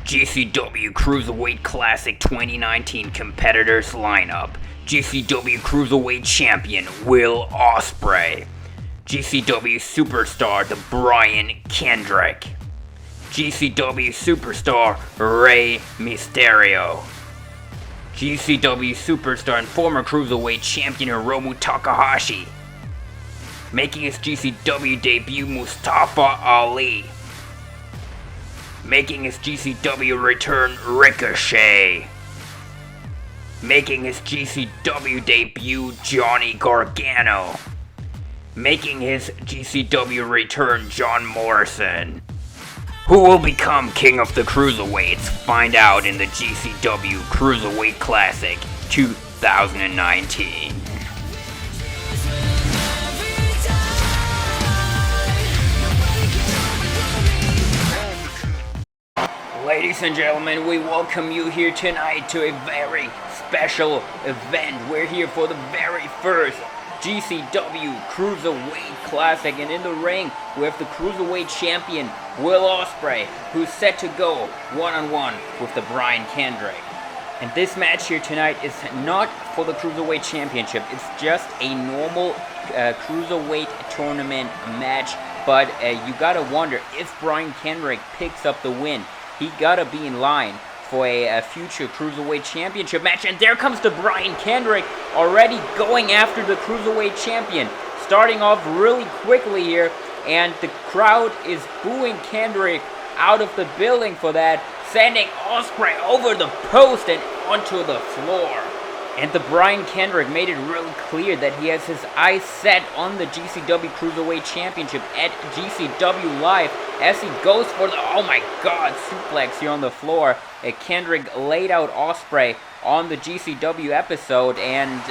GCW Cruiserweight Classic 2019 competitors lineup. GCW Cruiserweight Champion Will Ospreay. GCW Superstar The Brian Kendrick. GCW Superstar Rey Mysterio. GCW Superstar and former Cruiserweight Champion Hiromu Takahashi. Making his GCW debut Mustafa Ali. Making his GCW return Ricochet. Making his GCW debut Johnny Gargano. Making his GCW return John Morrison. Who will become King of the Cruiserweights? Find out in the GCW Cruiserweight Classic 2019. Ladies and gentlemen, we welcome you here tonight to a very special event. We're here for the very first GCW Cruiserweight Classic, and in the ring we have the Cruiserweight Champion Will Ospreay, who's set to go one-on-one with the Brian Kendrick. And this match here tonight is not for the Cruiserweight Championship. It's just a normal Cruiserweight tournament match, but you gotta wonder if Brian Kendrick picks up the win. He gotta be in line for a future Cruiserweight Championship match. And there comes the Brian Kendrick already going after the Cruiserweight Champion. Starting off really quickly here, and the crowd is booing Kendrick out of the building for that, sending Ospreay over the post and onto the floor. And the Brian Kendrick made it really clear that he has his eyes set on the GCW Cruiserweight Championship at GCW Live as he goes for the, oh my god, suplex here on the floor. Kendrick laid out Ospreay on the GCW episode and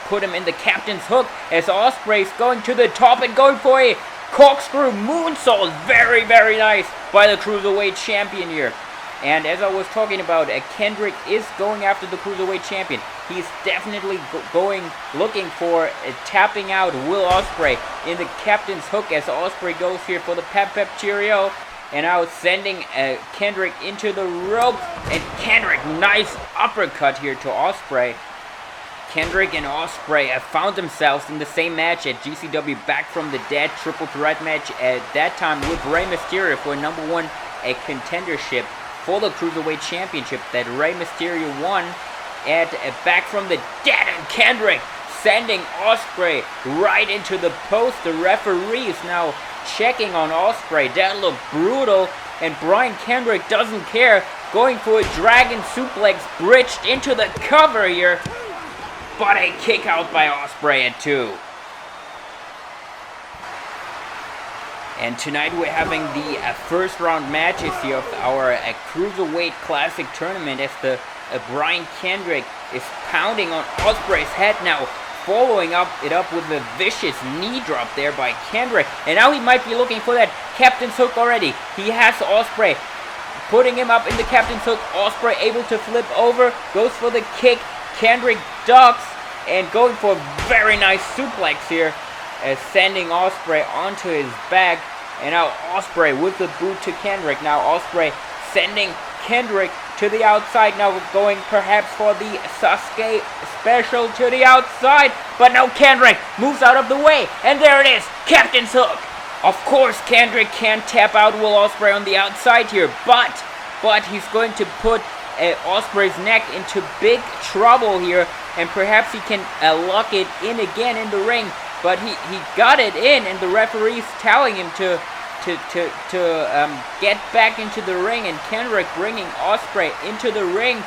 put him in the captain's hook as Ospreay's going to the top and going for a corkscrew moonsault. Very, very nice by the Cruiserweight Champion here. And as I was talking about, Kendrick is going after the Cruiserweight Champion. He's definitely looking for tapping out Will Ospreay in the captain's hook as Ospreay goes here for the pep cheerio. And now sending Kendrick into the rope. And Kendrick, nice uppercut here to Ospreay. Kendrick and Ospreay found themselves in the same match at GCW Back from the Dead triple threat match at that time with Rey Mysterio for number one contendership for the Cruiserweight Championship that Rey Mysterio won at Back from the Dead. And Kendrick sending Ospreay right into the post. The referee is now checking on Ospreay. That looked brutal, and Brian Kendrick doesn't care, going for a dragon suplex bridged into the cover here, but a kick out by Ospreay at 2. And tonight we're having the first round matches here of our Cruiserweight Classic tournament as the Brian Kendrick is pounding on Ospreay's head now, following it up with a vicious knee drop there by Kendrick. And now he might be looking for that captain's hook already. He has Ospreay, putting him up in the captain's hook. Ospreay able to flip over, goes for the kick. Kendrick ducks and going for a very nice suplex here, sending Ospreay onto his back. And now Ospreay with the boot to Kendrick. Now Ospreay sending Kendrick to the outside. Now going perhaps for the Sasuke special to the outside. But now Kendrick moves out of the way. And there it is, captain's hook. Of course Kendrick can't tap out Will Ospreay on the outside here. But he's going to put Ospreay's neck into big trouble here. And perhaps he can lock it in again in the ring. But he got it in, and the referee's telling him to get back into the ring, and Kendrick bringing Ospreay into the ring.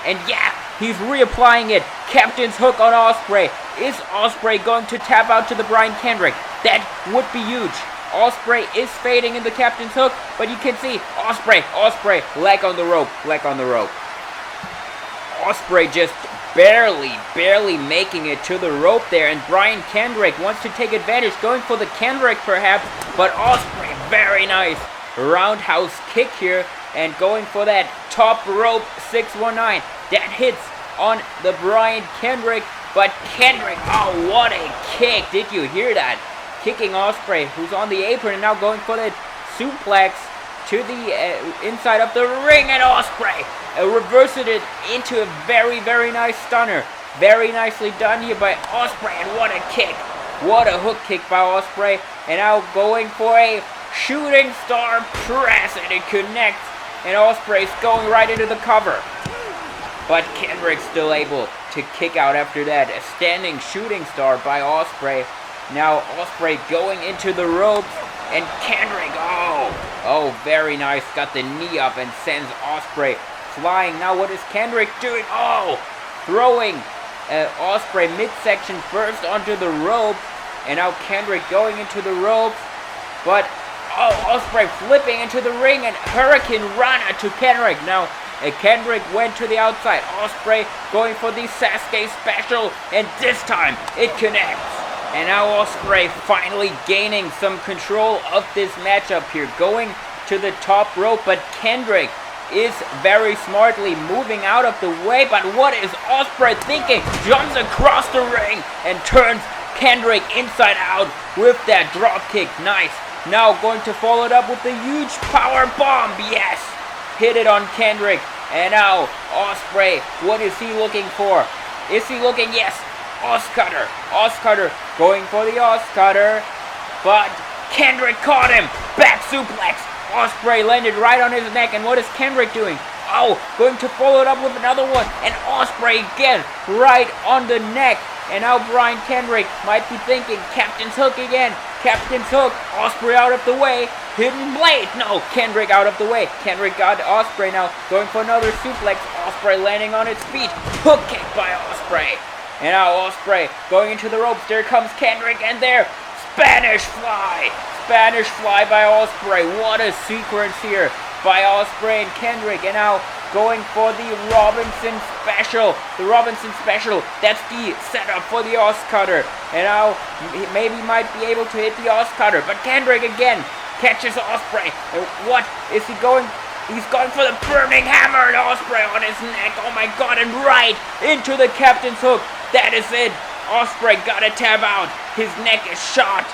And yeah, he's reapplying it. Captain's hook on Ospreay. Is Ospreay going to tap out to the Brian Kendrick? That would be huge. Ospreay is fading in the captain's hook, but you can see Ospreay, leg on the rope. Ospreay just barely making it to the rope there, and Brian Kendrick wants to take advantage, going for the Kendrick perhaps, but Ospreay, very nice roundhouse kick here, and going for that top rope 619. That hits on the Brian Kendrick, but Kendrick, oh, what a kick. Did you hear that? Kicking Ospreay, who's on the apron, and now going for that suplex to the inside of the ring, and Ospreay reversed it into a very, very nice stunner. Very nicely done here by Ospreay, and what a kick. What a hook kick by Ospreay, and now going for a shooting star press, and it connects, and Ospreay's going right into the cover. But Kendrick's still able to kick out after that. A standing shooting star by Ospreay. Now Ospreay going into the ropes, and Kendrick, oh, very nice. Got the knee up and sends Ospreay flying. Now what is Kendrick doing? Oh, throwing Ospreay midsection first onto the rope, and now Kendrick going into the ropes, but Ospreay flipping into the ring, and Hurricane Rana to Kendrick. Now Kendrick went to the outside. Ospreay going for the Sasuke special, and this time it connects. And now Ospreay finally gaining some control of this matchup here, going to the top rope, but Kendrick is very smartly moving out of the way. But what is Ospreay thinking? Jumps across the ring and turns Kendrick inside out with that drop kick. Nice. Now going to follow it up with a huge power bomb. Yes. Hit it on Kendrick. And now Ospreay, what is he looking for? Is he looking? Yes. Oscutter. Oscutter going for the Oscutter. But Kendrick caught him. Back suplex. Ospreay landed right on his neck, and what is Kendrick doing? Oh, going to follow it up with another one, and Ospreay again, right on the neck. And now Brian Kendrick might be thinking, Captain's Hook again. Captain's Hook, Ospreay out of the way. Hidden Blade, no, Kendrick out of the way. Kendrick got Ospreay now, going for another suplex. Ospreay landing on its feet. Hook kick by Ospreay. And now Ospreay going into the ropes. There comes Kendrick, and there, Spanish Fly. Spanish Fly by Ospreay. What a sequence here by Ospreay and Kendrick. And now going for the Robinson Special. The Robinson Special. That's the setup for the Oscutter. And now he maybe might be able to hit the Oscutter. But Kendrick again catches Ospreay. And what is he going? He's going for the Burning Hammer, and Ospreay on his neck. Oh my god, and right into the Captain's Hook. That is it. Ospreay got to tap out. His neck is shot.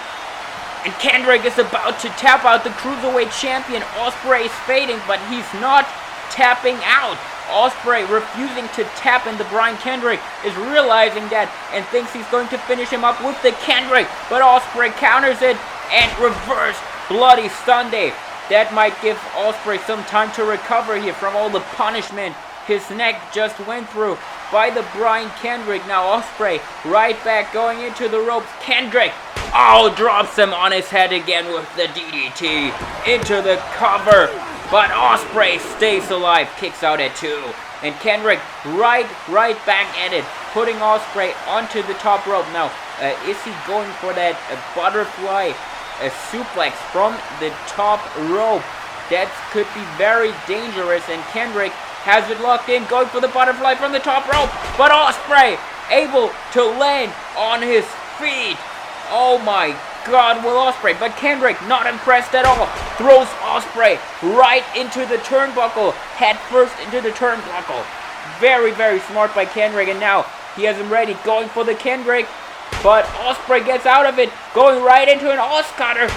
And Kendrick is about to tap out the Cruiserweight champion. Ospreay is fading, but he's not tapping out. Ospreay refusing to tap, and the Brian Kendrick is realizing that and thinks he's going to finish him up with the Kendrick. But Ospreay counters it and reverse Bloody Sunday. That might give Ospreay some time to recover here from all the punishment his neck just went through by the Brian Kendrick. Now Ospreay right back going into the ropes. Kendrick, drops him on his head again with the DDT into the cover. But Ospreay stays alive, kicks out at 2. And Kendrick right back at it, putting Ospreay onto the top rope. Now, is he going for that butterfly suplex from the top rope? That could be very dangerous, and Kendrick has it locked in, going for the butterfly from the top rope. But Ospreay able to land on his feet. Oh my god, Will Ospreay. But Kendrick not impressed at all. Throws Ospreay right into the turnbuckle. Head first into the turnbuckle. Very, very smart by Kendrick. And now he has him ready, going for the Kendrick. But Ospreay gets out of it, going right into an Oscutter.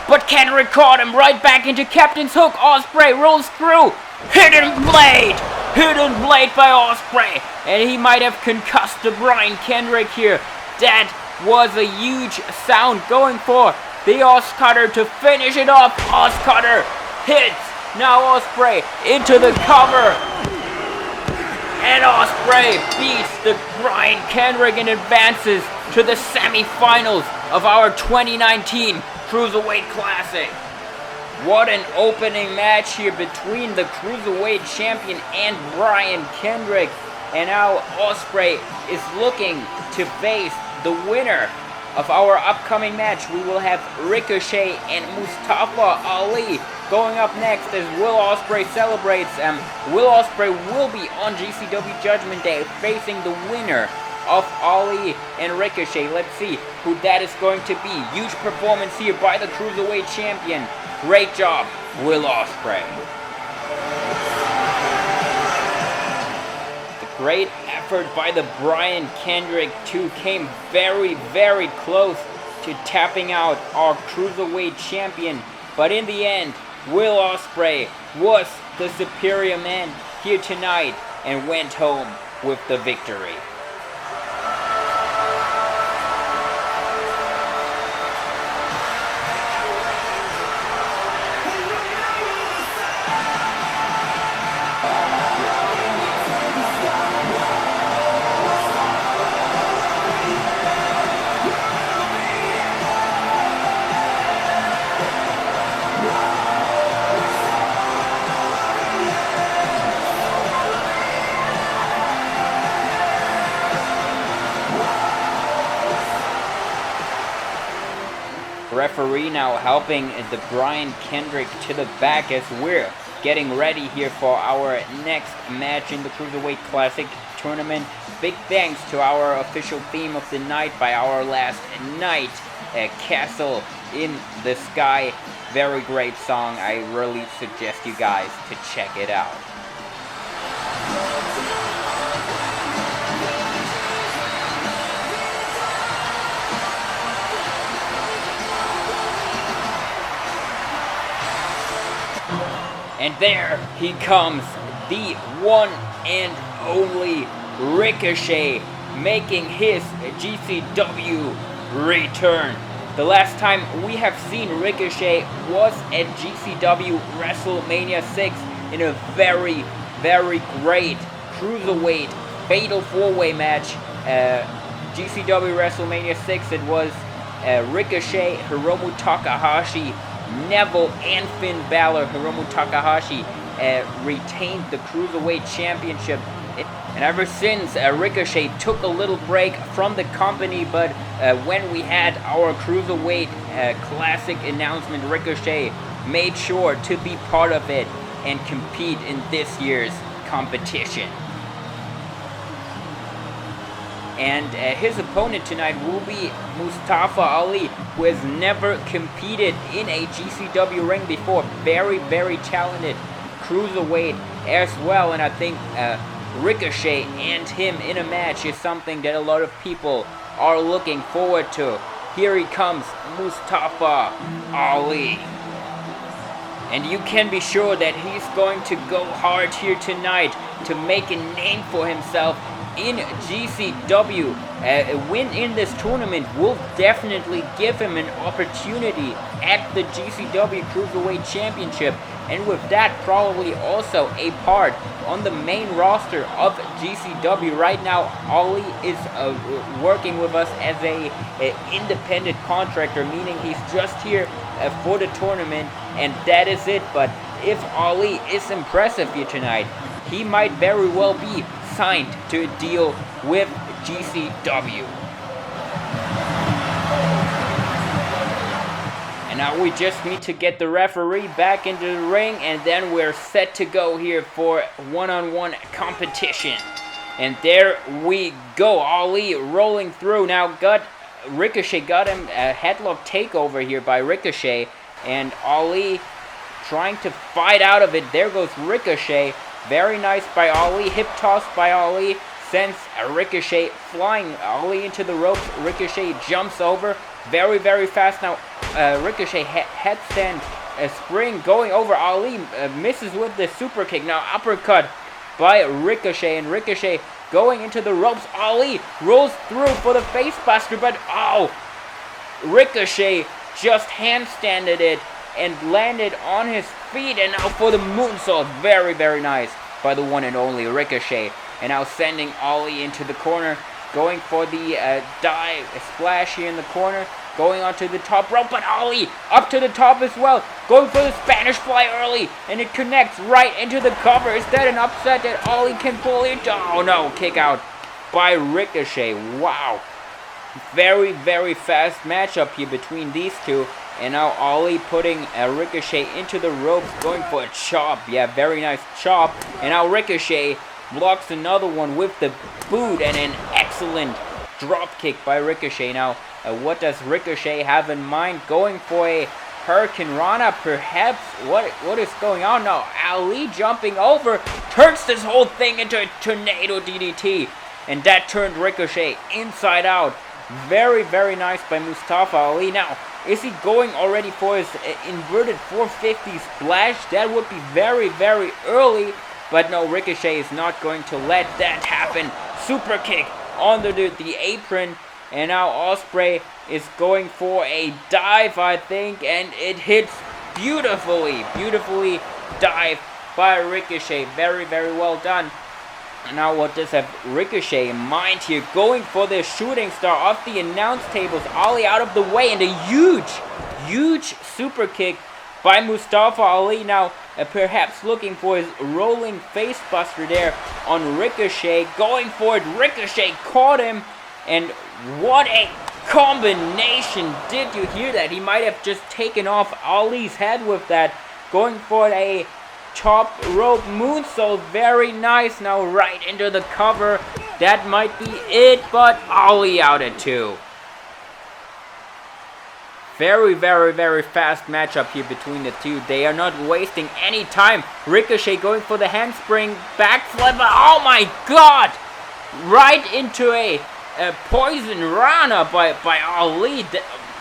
But Kendrick caught him right back into Captain's Hook. Ospreay rolls through. Hidden Blade! Hidden Blade by Ospreay. And he might have concussed the Brian Kendrick here. That was a huge sound, going for the Oscutter to finish it off. Oscutter hits. Now Ospreay into the cover. And Ospreay beats the Brian Kendrick and advances to the semifinals of our 2019 Cruiserweight Classic. What an opening match here between the Cruiserweight champion and Brian Kendrick. And now Ospreay is looking to face the winner of our upcoming match. We will have Ricochet and Mustafa Ali going up next as Will Ospreay celebrates. Will Ospreay will be on GCW Judgment Day facing the winner of Ali and Ricochet. Let's see who that is going to be. Huge performance here by the Cruiserweight champion. Great job, Will Ospreay. The great effort by the Brian Kendrick too came very, very close to tapping out our Cruiserweight champion. But in the end, Will Ospreay was the superior man here tonight and went home with the victory. Referee now helping the Brian Kendrick to the back as we're getting ready here for our next match in the Cruiserweight Classic tournament. Big thanks to our official theme of the night by Our Last Night, Castle in the Sky. Very great song. I really suggest you guys to check it out. And there he comes, the one and only Ricochet, making his GCW return. The last time we have seen Ricochet was at GCW WrestleMania 6 in a very, very great Cruiserweight Fatal 4-Way match. GCW WrestleMania 6, it was Ricochet, Hiromu Takahashi, Neville, and Finn Balor. Hiromu Takahashi retained the Cruiserweight Championship. And ever since, Ricochet took a little break from the company, but when we had our Cruiserweight Classic announcement, Ricochet made sure to be part of it and compete in this year's competition. And his opponent tonight will be Mustafa Ali, who has never competed in a GCW ring before. Very, very talented cruiserweight as well. And I think Ricochet and him in a match is something that a lot of people are looking forward to. Here he comes, Mustafa Ali. And you can be sure that he's going to go hard here tonight to make a name for himself in GCW. A win in this tournament will definitely give him an opportunity at the GCW Cruiserweight Championship, and with that probably also a part on the main roster of GCW. Right now Ali is working with us as a independent contractor, meaning he's just here for the tournament, and that is it. But if Ali is impressive here tonight, he might very well be signed to a deal with GCW. And now we just need to get the referee back into the ring, and then we're set to go here for one-on-one competition. And there we go, Ali rolling through. Now Ricochet got him a headlock takeover here by Ricochet, and Ali trying to fight out of it. There goes Ricochet. Very nice by Ali. Hip toss by Ali. Sends Ricochet flying Ali into the ropes. Ricochet jumps over. Very, very fast now. Ricochet headstand spring going over Ali. Misses with the super kick. Now uppercut by Ricochet. And Ricochet going into the ropes. Ali rolls through for the face buster. But Ricochet just handstanded it and landed on his feet, and now for the moonsault. Very, very nice by the one and only Ricochet. And now sending Ali into the corner, going for the dive splash here in the corner, going onto the top rope, but Ali up to the top as well, going for the Spanish fly early, and it connects right into the cover. Is that an upset that Ali can pull it? Oh no, kick out by Ricochet. Wow. Very, very fast matchup here between these two. And now Ali putting Ricochet into the ropes, going for a chop. Yeah, very nice chop. And now Ricochet blocks another one with the boot, and an excellent drop kick by Ricochet. Now, what does Ricochet have in mind? Going for a Hurricane Rana, perhaps? What is going on now? Ali jumping over, turns this whole thing into a tornado DDT. And that turned Ricochet inside out. Very, very nice by Mustafa Ali. Now, Is he going already for his inverted 450 splash? That would be very, very early. But no, Ricochet is not going to let that happen. Super kick under the apron. And now Ospreay is going for a dive, I think. And it hits beautifully. Beautifully dive by Ricochet. Very, very well done. Now what does have Ricochet in mind here? Going for the shooting star off the announce tables. Ali out of the way, and a huge super kick by Mustafa Ali. Now perhaps looking for his rolling face buster there on Ricochet. Going for it. Ricochet caught him, and what a combination. Did you hear that? He might have just taken off Ali's head with that. Going for a top rope moonsault. Very nice. Now right into the cover. That might be it, but Ali out at 2. Very, very, very fast matchup here between the two. They are not wasting any time. Ricochet going for the handspring backflip. Oh my god! Right into a poison rana by Ali.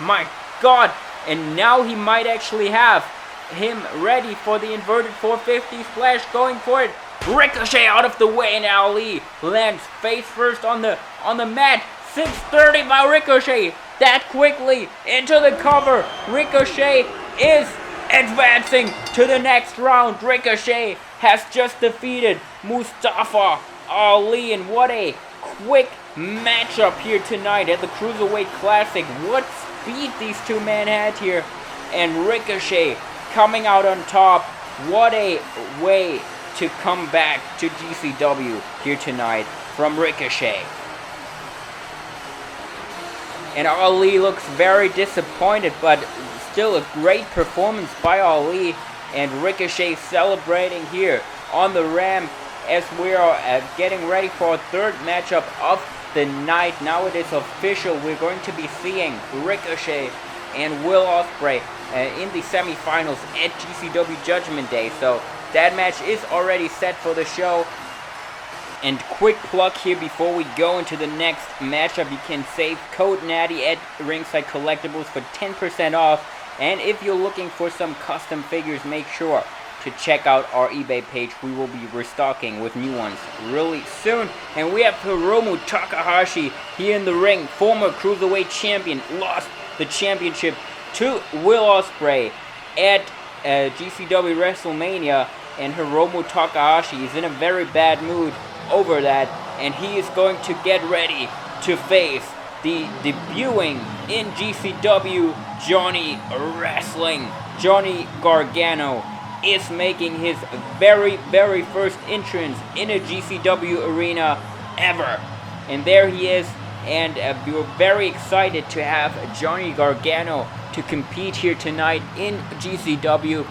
My god. And now he might actually have him ready for the inverted 450 splash. Going for it. Ricochet out of the way, and Ali lands face first on the mat. 630 by Ricochet. That quickly into the cover. Ricochet is advancing to the next round. Ricochet has just defeated Mustafa Ali, and what a quick matchup here tonight at the Cruiserweight Classic. What speed these two men had here, and Ricochet coming out on top. What a way to come back to GCW here tonight from Ricochet. And Ali looks very disappointed, but still a great performance by Ali. And Ricochet celebrating here on the ramp as we are getting ready for a third matchup of the night. Now it is official. We're going to be seeing Ricochet and Will Ospreay in the semifinals at GCW Judgment Day. So that match is already set for the show. And quick plug here before we go into the next matchup. You can save code Natty at Ringside Collectibles for 10% off. And if you're looking for some custom figures, make sure to check out our eBay page. We will be restocking with new ones really soon. And we have Hiromu Takahashi here in the ring. Former Cruiserweight champion. Lost the championship to Will Ospreay at GCW WrestleMania. And Hiromu Takahashi is in a very bad mood over that, and he is going to get ready to face the debuting in GCW Johnny Wrestling. Johnny Gargano is making his very, very first entrance in a GCW arena ever, and there he is. And we're very excited to have Johnny Gargano to compete here tonight in GCW.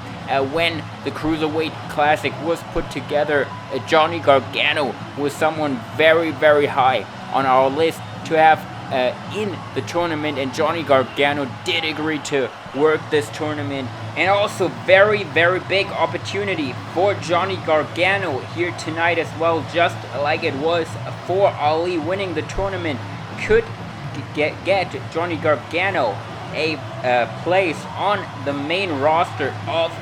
When the Cruiserweight Classic was put together, Johnny Gargano was someone very, very high on our list to have in the tournament, and Johnny Gargano did agree to work this tournament. And also very, very big opportunity for Johnny Gargano here tonight as well, just like it was for Ali winning the tournament. Could get Johnny Gargano a place on the main roster of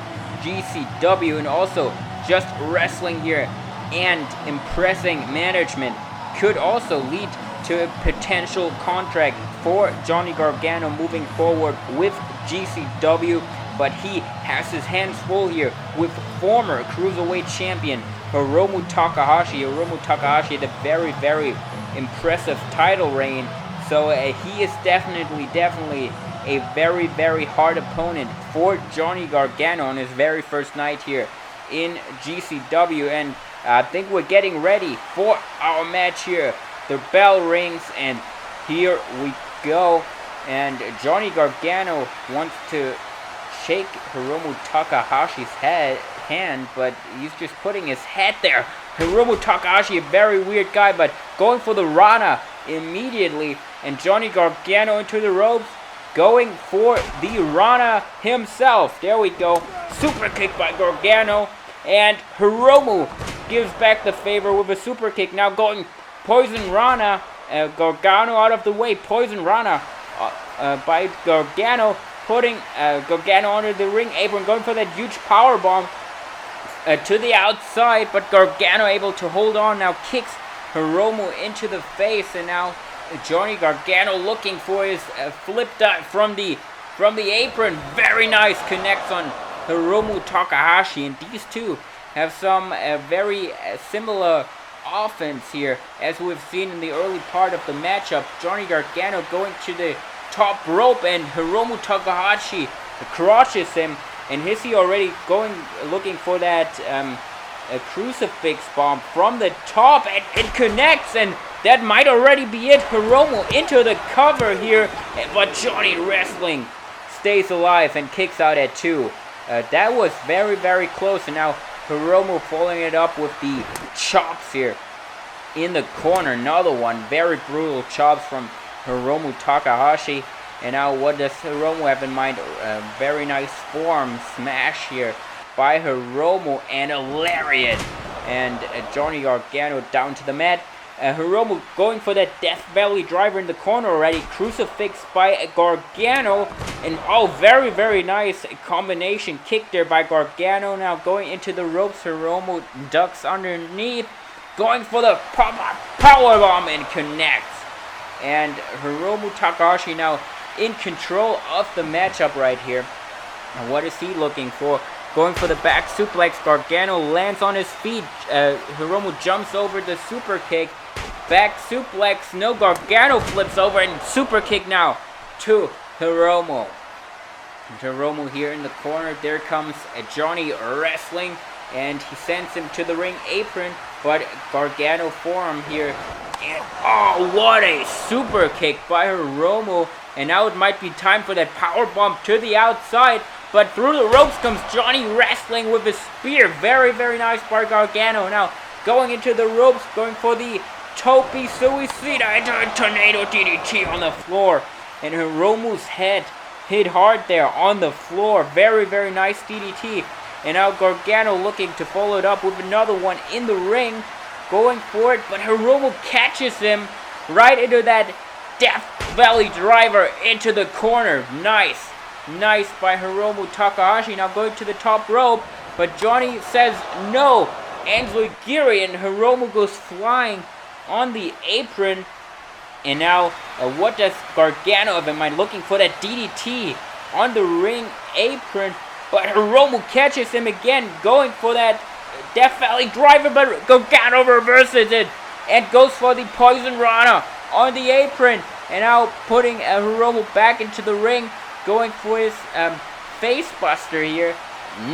GCW, and also just wrestling here and impressing management could also lead to a potential contract for Johnny Gargano moving forward with GCW. But he has his hands full here with former Cruiserweight champion Hiromu Takahashi. Hiromu Takahashi had a very, very impressive title reign, so he is definitely a very, very hard opponent for Johnny Gargano on his very first night here in GCW. And I think we're getting ready for our match here. The bell rings, and here we go. And Johnny Gargano wants to shake Hiromu Takahashi's hand, but he's just putting his head there. Hiromu Takahashi, a very weird guy, but going for the Rana immediately. And Johnny Gargano into the ropes, going for the Rana himself. There we go. Super kick by Gargano. And Hiromu gives back the favor with a super kick. Now going Poison Rana. Gargano out of the way. Poison Rana by Gargano. putting Gargano under the ring apron, going for that huge power bomb to the outside, but Gargano able to hold on. Now kicks Hiromu into the face, and now Johnny Gargano looking for his flip dive from the apron. Very nice, connects on Hiromu Takahashi, and these two have some very similar offense here, as we've seen in the early part of the matchup. Johnny Gargano going to the top rope, and Hiromu Takahashi crushes him, and is he already looking for that a crucifix bomb from the top, and it connects, and that might already be it. Hiromu into the cover here, but Johnny Wrestling stays alive and kicks out at 2. That was very, very close, and now Hiromu following it up with the chops here in the corner. Another one, very brutal chops from Hiromu Takahashi. And now what does Hiromu have in mind? Very nice form smash here by Hiromu, and a lariat. And Johnny Gargano down to the mat. Hiromu going for that Death Valley driver in the corner already. Crucifix by Gargano. And oh, very, very nice combination kick there by Gargano. Now going into the ropes. Hiromu ducks underneath. Going for the powerbomb and connects. And Hiromu Takahashi now in control of the matchup right here. And what is he looking for? Going for the back suplex. Gargano lands on his feet. Hiromu jumps over the super kick. Back suplex. No, Gargano flips over and super kick now to Hiromu. And Hiromu here in the corner. There comes Johnny Wrestling, and he sends him to the ring apron. But Gargano forearm here. And oh, what a super kick by Hiromu. And now it might be time for that power bump to the outside. But through the ropes comes Johnny Wrestling with his spear. Very, very nice by Gargano. Now going into the ropes, going for the Tope Suicida into a tornado DDT on the floor. And Hiromu's head hit hard there on the floor. Very, very nice DDT. And now Gargano looking to follow it up with another one in the ring. Going for it, but Hiromu catches him right into that Death Valley driver into the corner. Nice. Nice by Hiromu Takahashi. Now going to the top rope, but Johnny says no. Enziguri, and Hiromu goes flying on the apron. And now what does Gargano have in mind? Looking for that DDT on the ring apron, but Hiromu catches him again, going for that Death Valley driver, but Gargano reverses it and goes for the Poison Rana on the apron. And now putting Hiromu back into the ring, going for his face buster here.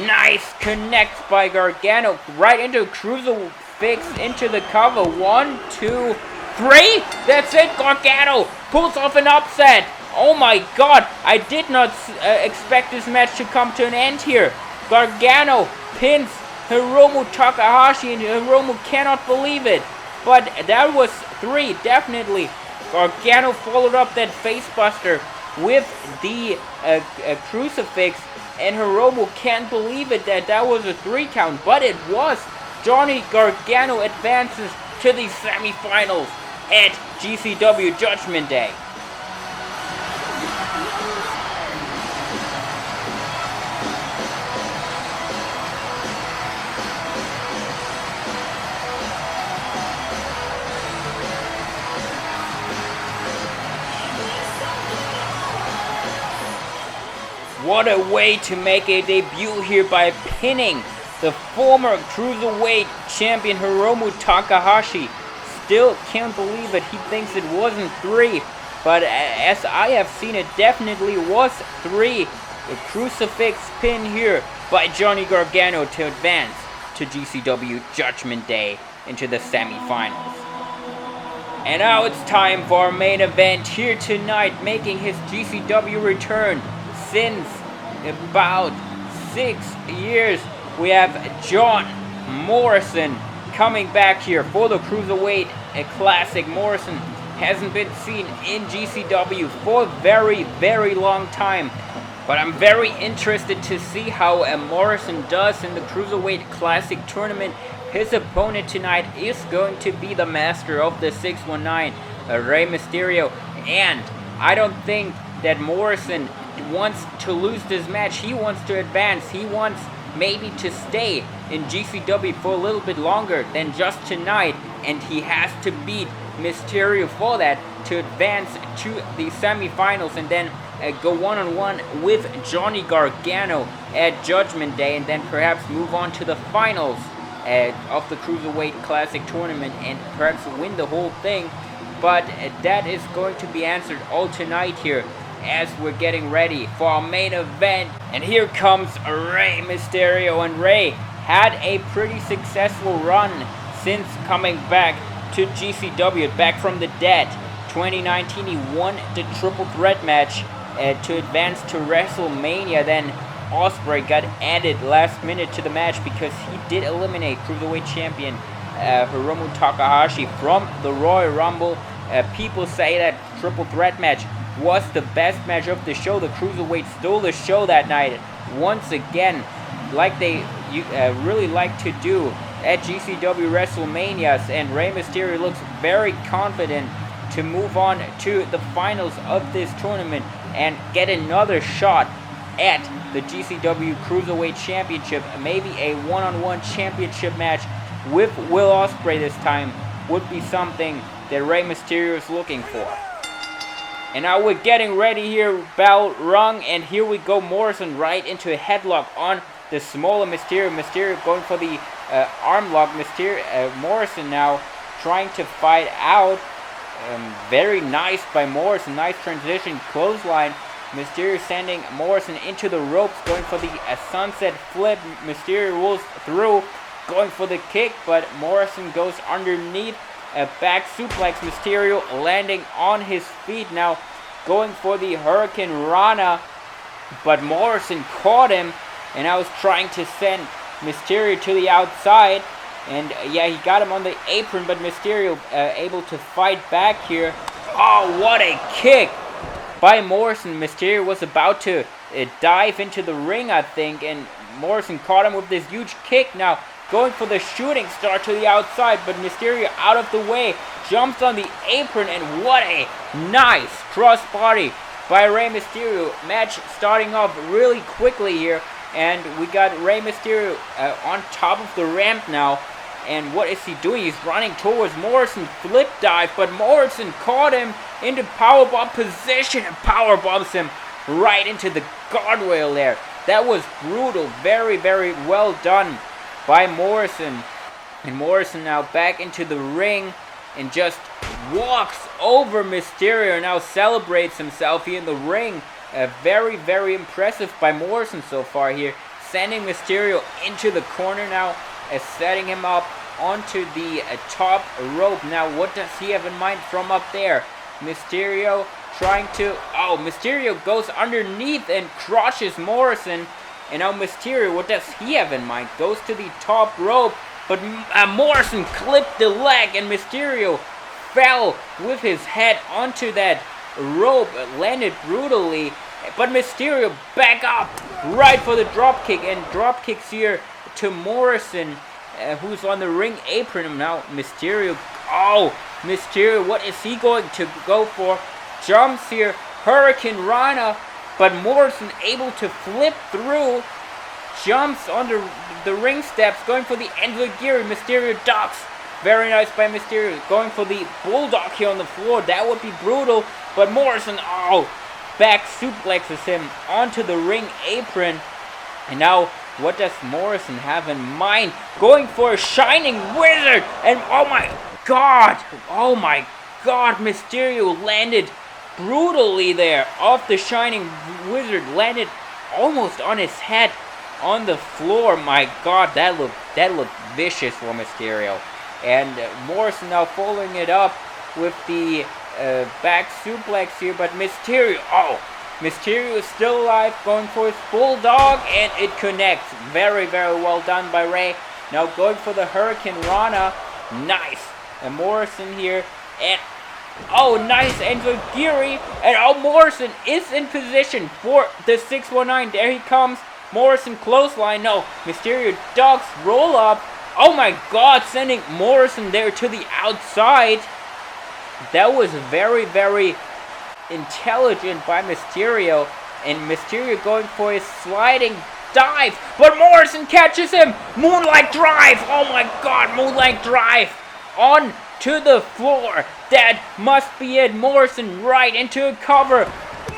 Nice connect by Gargano right into Crucifix into the cover. 1, 2, 3. That's it. Gargano pulls off an upset. Oh my god, I did not expect this match to come to an end here. Gargano pins Hiromu Takahashi, and Hiromu cannot believe it. But that was 3, definitely. Gargano followed up that facebuster with the crucifix, and Hiromu can't believe it that was a 3 count, but it was. Johnny Gargano advances to the semifinals at GCW Judgment Day. What a way to make a debut here by pinning the former Cruiserweight champion Hiromu Takahashi. Still can't believe it. He thinks it wasn't 3. But as I have seen, it definitely was 3. The crucifix pin here by Johnny Gargano to advance to GCW Judgment Day into the semifinals. And now it's time for our main event here tonight, making his GCW return since about 6 years. We have John Morrison coming back here for the Cruiserweight Classic. Morrison hasn't been seen in GCW for a very, very long time. But I'm very interested to see how Morrison does in the Cruiserweight Classic tournament. His opponent tonight is going to be the master of the 619, Rey Mysterio. And I don't think that Morrison wants to lose this match. He wants to advance. He wants maybe to stay in GCW for a little bit longer than just tonight, and he has to beat Mysterio for that to advance to the semifinals and then go one-on-one with Johnny Gargano at Judgment Day, and then perhaps move on to the finals of the Cruiserweight Classic Tournament and perhaps win the whole thing. But that is going to be answered all tonight here as we're getting ready for our main event. And here comes Rey Mysterio, and Rey had a pretty successful run since coming back to GCW, back from the dead. 2019 he won the triple threat match to advance to WrestleMania. Then Ospreay got added last minute to the match because he did eliminate Cruiserweight Champion Hiromu Takahashi from the Royal Rumble. People say that triple threat match was the best match of the show. The Cruiserweight stole the show that night once again, like they really like to do at GCW WrestleManias, and Rey Mysterio looks very confident to move on to the finals of this tournament and get another shot at the GCW Cruiserweight Championship. Maybe a one-on-one championship match with Will Ospreay this time would be something that Rey Mysterio is looking for. And now we're getting ready here, bell rung, and here we go. Morrison right into a headlock on the smaller Mysterio. Mysterio going for the arm lock. Morrison now trying to fight out. Very nice by Morrison. Nice transition, clothesline. Mysterio sending Morrison into the ropes, going for the sunset flip. Mysterio rolls through, going for the kick, but Morrison goes underneath. A back suplex. Mysterio landing on his feet now, going for the Hurricane Rana, but Morrison caught him, and I was trying to send Mysterio to the outside, and yeah, he got him on the apron, but Mysterio able to fight back here. Oh, what a kick by Morrison. Mysterio was about to dive into the ring, I think, and Morrison caught him with this huge kick. Now going for the shooting star to the outside, but Mysterio out of the way, jumps on the apron, and what a nice crossbody by Rey Mysterio. Match starting off really quickly here, and we got Rey Mysterio on top of the ramp now. And what is he doing? He's running towards Morrison, flip dive, but Morrison caught him into powerbomb position and powerbombs him right into the guardrail there. That was brutal. Very, very well done by Morrison. And Morrison now back into the ring and just walks over Mysterio, now celebrates himself here in the ring. Very, very impressive by Morrison so far here. Sending Mysterio into the corner now, setting him up onto the top rope. Now what does he have in mind from up there? Mysterio trying to... Oh, Mysterio goes underneath and crushes Morrison. And now Mysterio, what does he have in mind? Goes to the top rope, but Morrison clipped the leg, and Mysterio fell with his head onto that rope, landed brutally. But Mysterio back up, right for the drop kick, and drop kicks here to Morrison, who's on the ring apron. Now Mysterio, oh, Mysterio, what is he going to go for? Jumps here, Hurricane Rana, but Morrison able to flip through, jumps under the ring steps, going for the enziguri. Mysterio ducks. Very nice by Mysterio. Going for the bulldog here on the floor. That would be brutal. But Morrison, oh, back suplexes him onto the ring apron. And now, what does Morrison have in mind? Going for a Shining Wizard. And oh my god, Mysterio landed brutally there off the Shining Wizard, landed almost on his head on the floor. My god, that looked vicious for Mysterio. And Morrison now following it up with the back suplex here, but Mysterio is still alive, going for his bulldog, and it connects. Very, very well done by Rey. Now going for the Hurricane Rana. Nice. And Morrison here, and oh, nice enziguri, and Morrison is in position for the 619. There he comes. Morrison clothesline. No, Mysterio ducks, roll up. Oh my god, sending Morrison there to the outside. That was very, very intelligent by Mysterio. and Mysterio going for his sliding dive, but Morrison catches him. Moonlight drive. Oh my God, Moonlight drive on to the floor. That must be it. Morrison right into a cover.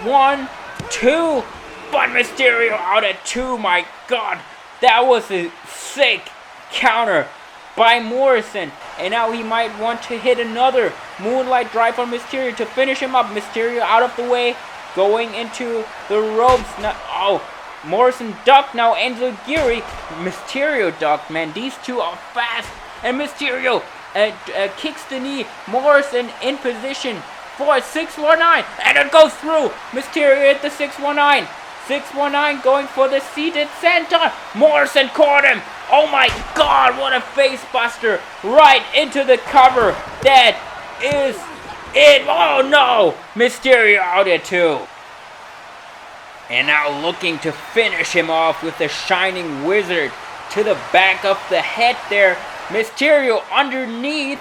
1, 2, but Mysterio out at 2. My God, that was a sick counter by Morrison. And now he might want to hit another Moonlight drive on Mysterio to finish him up. Mysterio out of the way, going into the ropes. Now, oh, Morrison ducked now. Enziguri. Mysterio ducked, man. These two are fast. And Mysterio kicks the knee. Morrison in position for a 619. And it goes through. Mysterio hit the 619. 619 going for the seated center. Morrison caught him. Oh my God, what a face buster. Right into the cover. That is it. Oh no. Mysterio out at 2. And now looking to finish him off with the Shining Wizard to the back of the head there. Mysterio underneath.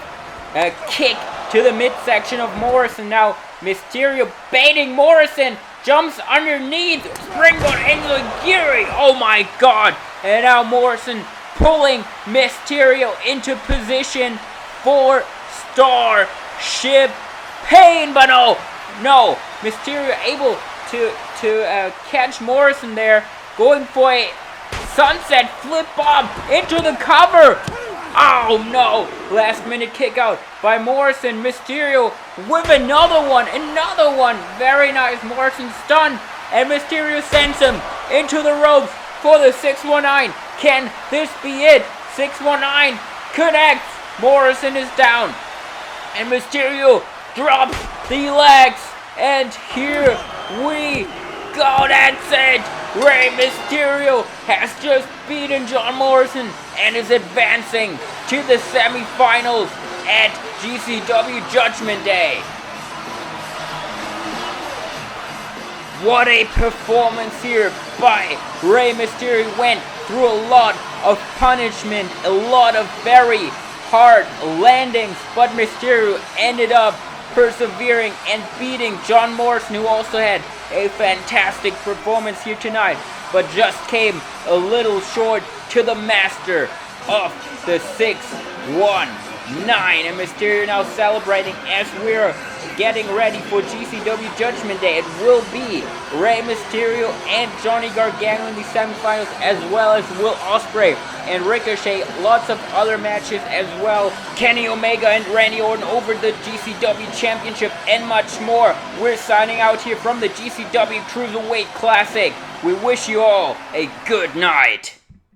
A kick to the midsection of Morrison. Now Mysterio baiting Morrison. Jumps underneath. Springboard Enziguri. Oh my God. And now Morrison pulling Mysterio into position for Starship Pain. But no. Mysterio able to catch Morrison there. Going for a sunset flip bomb into the cover. Oh no! Last minute kick out by Morrison. Mysterio with another one. Very nice. Morrison stunned. And Mysterio sends him into the ropes for the 619. Can this be it? 619 connects. Morrison is down. And Mysterio drops the legs. And here we go. That's it. Rey Mysterio has just beaten John Morrison and is advancing to the semifinals at GCW Judgment Day. What a performance here by Rey Mysterio. Went through a lot of punishment, a lot of very hard landings, but Mysterio ended up persevering and beating John Morrison, who also had a fantastic performance here tonight, but just came a little short to the master of the 619. And Mysterio now celebrating as we're getting ready for GCW Judgment Day. It will be Rey Mysterio and Johnny Gargano in the semifinals, as well as Will Ospreay and Ricochet. Lots of other matches as well. Kenny Omega and Randy Orton over the GCW Championship and much more. We're signing out here from the GCW Cruiserweight Classic. We wish you all a good night.